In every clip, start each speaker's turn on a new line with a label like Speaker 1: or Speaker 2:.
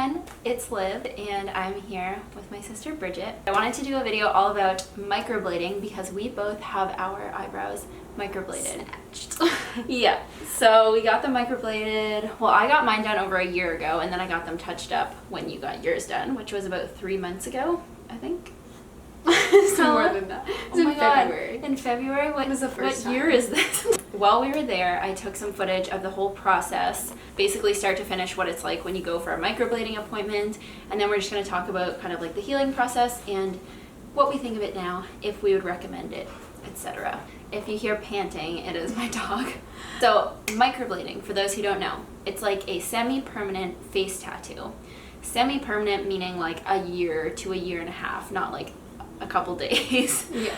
Speaker 1: everyone, it's Liv and I'm here with my sister Bridget. I wanted to do a video all about microblading because we both have our eyebrows microbladed. Yeah, so we got them microbladed. Well, I got mine done over a year ago and then I got them touched up when you got yours done, which was about 3 months ago, I think.
Speaker 2: More than that.
Speaker 1: Oh my God. In February? What was the first time? What year is this? While we were there, I took some footage of the whole process, basically start to finish what it's like when you go for a microblading appointment, and then we're just going to talk about kind of like the healing process and what we think of it now, if we would recommend it, etc. If you hear panting, it is my dog. So microblading, for those who don't know, it's like a semi-permanent face tattoo. Semi-permanent meaning like a year to a year and a half, not like a couple days.
Speaker 2: Yeah.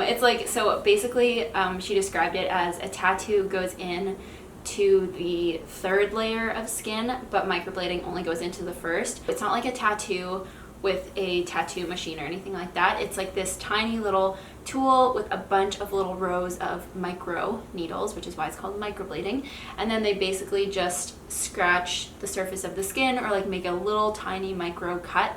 Speaker 1: It's like, so basically she described it as a tattoo goes in to the third layer of skin, but microblading only goes into the first. It's not like a tattoo with a tattoo machine or anything like that. It's like this tiny little tool with a bunch of little rows of micro needles, which is why it's called microblading. And then they basically just scratch the surface of the skin or like make a little tiny micro cut,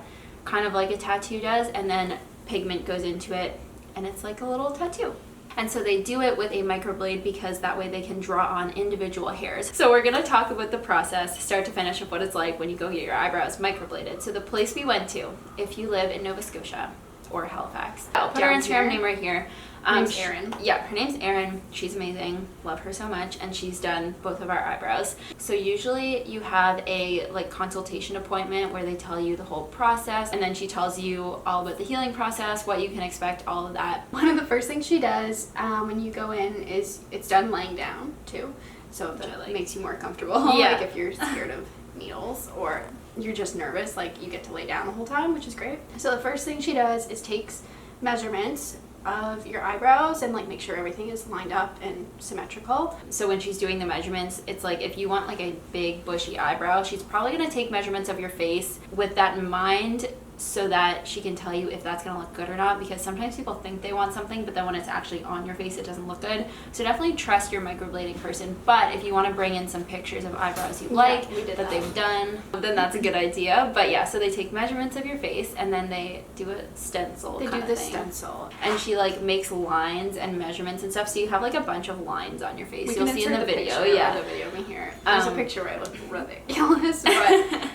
Speaker 1: kind of like a tattoo does, and then pigment goes into it and it's like a little tattoo. And so they do it with a microblade because that way they can draw on individual hairs. So we're gonna talk about the process, start to finish, of what it's like when you go get your eyebrows microbladed. So the place we went to, if you live in Nova Scotia or Halifax, I'll put her Instagram name right here.
Speaker 2: Her name's Erin.
Speaker 1: Yeah, her name's Erin. She's amazing. Love her so much. And she's done both of our eyebrows. So usually you have a like consultation appointment where they tell you the whole process, and then she tells you all about the healing process, what you can expect, all of that.
Speaker 2: One of the first things she does when you go in is it's done laying down too, so that makes you more comfortable.
Speaker 1: Yeah.
Speaker 2: Like if you're scared of needles or you're just nervous, like you get to lay down the whole time, which is great. So the first thing she does is takes measurements of your eyebrows and like make sure everything is lined up and symmetrical.
Speaker 1: So when she's doing the measurements, it's like if you want like a big bushy eyebrow, she's probably going to take measurements of your face with that in mind, so that she can tell you if that's going to look good or not, because sometimes people think they want something but then when it's actually on your face it doesn't look good. So definitely trust your microblading person, but if you want to bring in some pictures of eyebrows you like that they've done, then that's a good idea. But yeah, so they take measurements of your face and then they do a stencil.
Speaker 2: They do the stencil,
Speaker 1: and she like makes lines and measurements and stuff, so you have like a bunch of lines on your face. You'll see in the video. Yeah,
Speaker 2: the video in here. There's a picture where I look ridiculous, but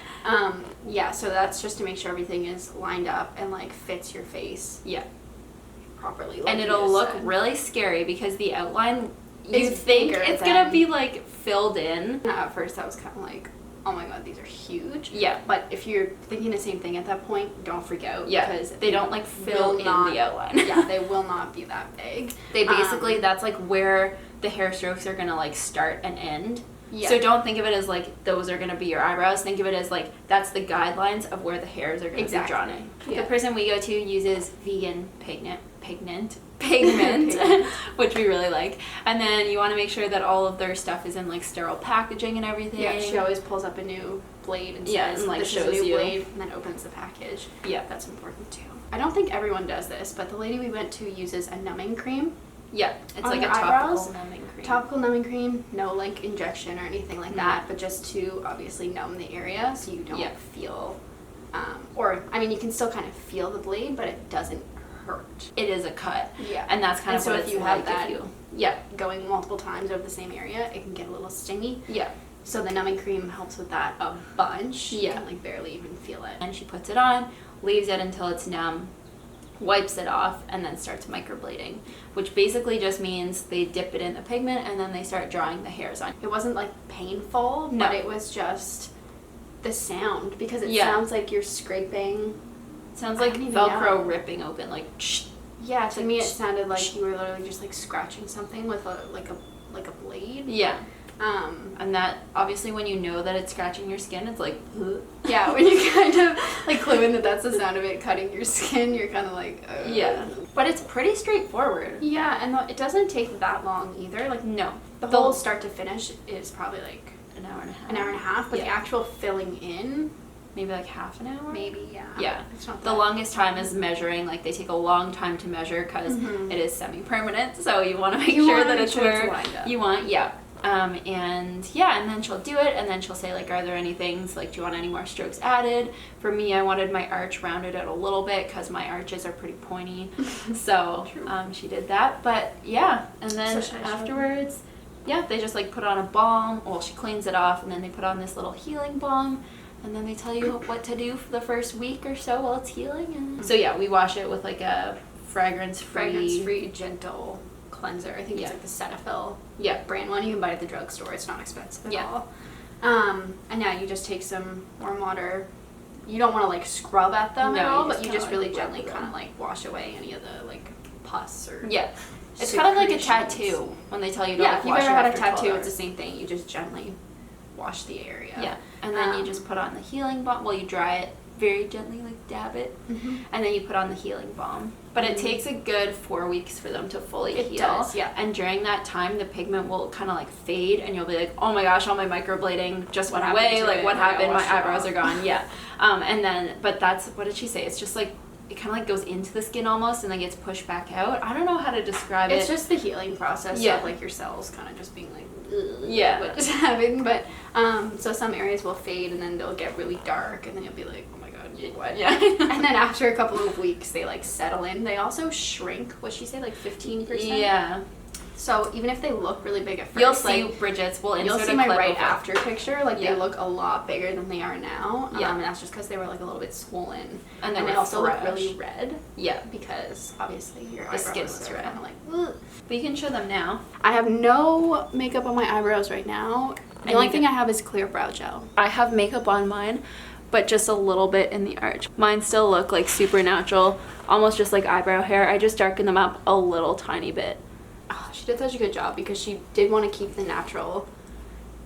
Speaker 2: yeah, so that's just to make sure everything is lined up and like fits your face properly. Like,
Speaker 1: and it'll look really scary because the outline, you think it's gonna be like filled in.
Speaker 2: At first I was kind of like, oh my God, these are huge.
Speaker 1: Yeah.
Speaker 2: But if you're thinking the same thing at that point, don't freak out.
Speaker 1: Yeah.
Speaker 2: Because
Speaker 1: they don't like fill in the outline.
Speaker 2: Yeah, they will not be that big.
Speaker 1: They basically, that's like where the hair strokes are gonna like start and end.
Speaker 2: Yeah.
Speaker 1: So don't think of it as like those are going to be your eyebrows. Think of it as like that's the guidelines of where the hairs are going to be drawn in. Yeah. The person we go to uses vegan pigment, which we really like. And then you want to make sure that all of their stuff is in like sterile packaging and everything.
Speaker 2: Yeah, she always pulls up a new blade and says,
Speaker 1: and like
Speaker 2: this
Speaker 1: shows
Speaker 2: is a new
Speaker 1: you
Speaker 2: blade, and then opens the package.
Speaker 1: Yeah,
Speaker 2: that's important too. I don't think everyone does this, but the lady we went to uses a numbing cream.
Speaker 1: Yeah, it's like a
Speaker 2: topical
Speaker 1: numbing cream.
Speaker 2: Topical numbing cream, no like injection or anything like that, but just to obviously numb the area so you don't feel, or I mean you can still kind of feel the blade, but it doesn't hurt.
Speaker 1: It is a cut.
Speaker 2: Yeah.
Speaker 1: And that's kind of what
Speaker 2: if
Speaker 1: it's
Speaker 2: you
Speaker 1: like
Speaker 2: have that,
Speaker 1: if you,
Speaker 2: going multiple times over the same area, it can get a little stingy.
Speaker 1: Yeah.
Speaker 2: So the numbing cream helps with that a bunch.
Speaker 1: Yeah.
Speaker 2: You can like barely even feel it.
Speaker 1: And she puts it on, leaves it until it's numb, wipes it off, and then starts microblading, which basically just means they dip it in the pigment and then they start drawing the hairs on.
Speaker 2: It wasn't like painful,
Speaker 1: No.
Speaker 2: but it was just the sound, because it sounds like you're scraping.
Speaker 1: It sounds like Velcro ripping open, like
Speaker 2: yeah, to me it sounded like you were literally just like scratching something with a blade.
Speaker 1: Yeah. And that obviously when you know that it's scratching your skin, it's like
Speaker 2: yeah, when you kind of like clue in that that's the sound of it cutting your skin, you're kind of like
Speaker 1: yeah, but it's pretty straightforward.
Speaker 2: Yeah, and it doesn't take that long either. Like
Speaker 1: no,
Speaker 2: the whole start to finish is probably like
Speaker 1: an hour and a half,
Speaker 2: but the actual filling in
Speaker 1: maybe like half an hour.
Speaker 2: Maybe, yeah.
Speaker 1: Yeah,
Speaker 2: it's not
Speaker 1: the longest time is measuring. Like they take a long time to measure because it is semi-permanent, so you want to make sure that it's where you want. Yeah. And yeah, and then she'll do it, and then she'll say like, are there any things like, do you want any more strokes added? For me, I wanted my arch rounded out a little bit because my arches are pretty pointy. So she did that. But yeah, and then afterwards, yeah, they just like put on a balm. Well, she cleans it off, and then they put on this little healing balm. And then they tell you what to do for the first week or so while it's healing. And so yeah, we wash it with like a fragrance-free
Speaker 2: gentle cleanser. I think it's like the Cetaphil
Speaker 1: Yeah.
Speaker 2: brand one. You can buy it at the drugstore. It's not expensive at
Speaker 1: Yeah.
Speaker 2: all. And now you just take some warm water. You don't want to like scrub at them at
Speaker 1: No,
Speaker 2: all,
Speaker 1: you
Speaker 2: but
Speaker 1: just
Speaker 2: you
Speaker 1: kinda,
Speaker 2: just
Speaker 1: like,
Speaker 2: really
Speaker 1: rub
Speaker 2: gently
Speaker 1: them.
Speaker 2: kind of like wash away any of the like pus or
Speaker 1: Yeah. It's kind of like a
Speaker 2: secretions.
Speaker 1: tattoo when they tell you to
Speaker 2: Yeah,
Speaker 1: like,
Speaker 2: if you've
Speaker 1: wash
Speaker 2: ever
Speaker 1: it
Speaker 2: had a
Speaker 1: after 12
Speaker 2: tattoo,
Speaker 1: hours.
Speaker 2: it's the same thing. You just gently wash the area.
Speaker 1: Yeah. And then you just put on the healing balm. Well, you dry it very gently, like dab it. And then you put on the healing balm. But it takes a good 4 weeks for them to fully heal.
Speaker 2: It does, yeah.
Speaker 1: And during that time, the pigment will kind of like fade, and you'll be like, oh my gosh, all my microblading just went
Speaker 2: happened
Speaker 1: away.
Speaker 2: to
Speaker 1: Like,
Speaker 2: it?
Speaker 1: what
Speaker 2: Like, I
Speaker 1: happened? My
Speaker 2: washed it
Speaker 1: eyebrows
Speaker 2: off.
Speaker 1: are gone. Yeah. And then, but that's, what did she say? It's just like, it kind of like goes into the skin almost and then gets pushed back out. I don't know how to describe it.
Speaker 2: It's just the healing process
Speaker 1: Yeah.
Speaker 2: of like your cells kind of just being like, ugh,
Speaker 1: Yeah.
Speaker 2: what just happened. But so some areas will fade and then they'll get really dark and then you'll be like, oh my god, what?
Speaker 1: Yeah.
Speaker 2: And then after a couple of weeks, they like settle in. They also shrink. What'd she say? Like 15%.
Speaker 1: Yeah.
Speaker 2: So even if they look really big at first,
Speaker 1: You'll see
Speaker 2: like,
Speaker 1: Bridget's. We'll
Speaker 2: you'll
Speaker 1: insert
Speaker 2: see
Speaker 1: a
Speaker 2: my
Speaker 1: clip
Speaker 2: right
Speaker 1: of it.
Speaker 2: after picture. Like
Speaker 1: Yeah.
Speaker 2: they look a lot bigger than they are now.
Speaker 1: Yeah.
Speaker 2: And that's just because they were like a little bit swollen.
Speaker 1: And
Speaker 2: they
Speaker 1: were
Speaker 2: also look
Speaker 1: fresh.
Speaker 2: really red
Speaker 1: Yeah.
Speaker 2: because obviously your
Speaker 1: The skin
Speaker 2: eyebrows
Speaker 1: was
Speaker 2: are
Speaker 1: red.
Speaker 2: kind of like, ugh.
Speaker 1: But you can show them now.
Speaker 2: I have no makeup on my eyebrows right now. The
Speaker 1: And
Speaker 2: only
Speaker 1: you
Speaker 2: thing
Speaker 1: can-
Speaker 2: I have is clear brow gel.
Speaker 1: I have makeup on mine, but just a little bit in the arch. Mine still look like super natural, almost just like eyebrow hair. I just darkened them up a little tiny bit.
Speaker 2: Oh, she did such a good job because she did want to keep the natural,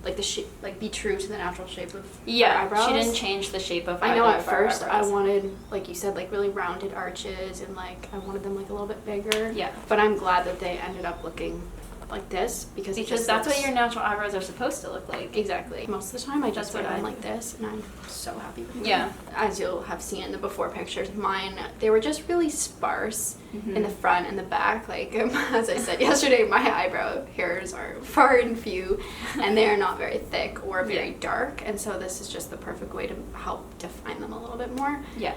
Speaker 2: like the shape, like be true to the natural shape of her eyebrows.
Speaker 1: She didn't change the shape of
Speaker 2: I know
Speaker 1: either
Speaker 2: at
Speaker 1: of our
Speaker 2: first I
Speaker 1: eyebrows.
Speaker 2: wanted, like you said, like really rounded arches and like I wanted them like a little bit bigger.
Speaker 1: Yeah.
Speaker 2: But I'm glad that they ended up looking like this because it
Speaker 1: Because
Speaker 2: just
Speaker 1: that's what
Speaker 2: looks-
Speaker 1: your natural eyebrows are supposed to look like.
Speaker 2: Exactly. Most of the time I just
Speaker 1: That's what
Speaker 2: wear them
Speaker 1: I
Speaker 2: like this and I'm so happy with them.
Speaker 1: Yeah.
Speaker 2: As you'll have seen in the before pictures, mine, they were just really sparse
Speaker 1: Mm-hmm.
Speaker 2: in the front and the back. Like, as I said yesterday, my eyebrow hairs are far and few and they are not very thick or very dark. And so this is just the perfect way to help define them a little bit more.
Speaker 1: Yeah.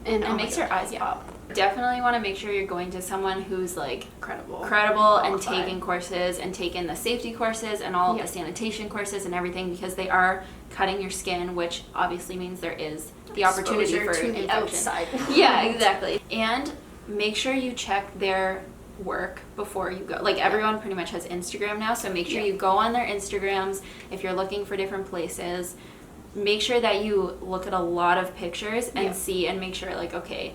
Speaker 2: And
Speaker 1: It
Speaker 2: oh my
Speaker 1: makes your
Speaker 2: God,
Speaker 1: eyes
Speaker 2: yeah.
Speaker 1: pop. Definitely want to make sure you're going to someone who's like
Speaker 2: Credible
Speaker 1: and
Speaker 2: qualified.
Speaker 1: taking courses and taking the safety courses and all of
Speaker 2: Yeah.
Speaker 1: the sanitation courses and everything, because they are cutting your skin, which obviously means there is the opportunity
Speaker 2: Exposure
Speaker 1: for
Speaker 2: to the
Speaker 1: infection.
Speaker 2: outside.
Speaker 1: Yeah, exactly. And make sure you check their work before you go. Like, everyone pretty much has Instagram now, so make sure
Speaker 2: Yeah.
Speaker 1: you go on their Instagrams if you're looking for different places. Make sure that you look at a lot of pictures and
Speaker 2: Yeah.
Speaker 1: see and make sure, like, okay,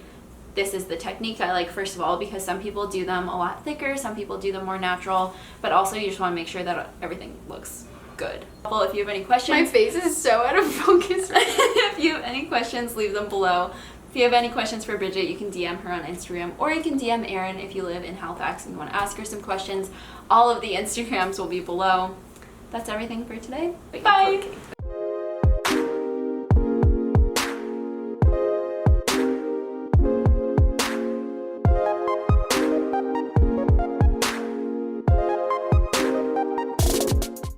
Speaker 1: this is the technique I like, first of all, because some people do them a lot thicker, some people do them more natural, but also you just want to make sure that everything looks good. Well, if you have any questions,
Speaker 2: My face is so out of focus.
Speaker 1: if you have any questions, leave them below. If you have any questions for Bridget, you can DM her on Instagram, or you can DM Erin if you live in Halifax and you want to ask her some questions. All of the Instagrams will be below. That's everything for today.
Speaker 2: But you
Speaker 1: Bye!
Speaker 2: put-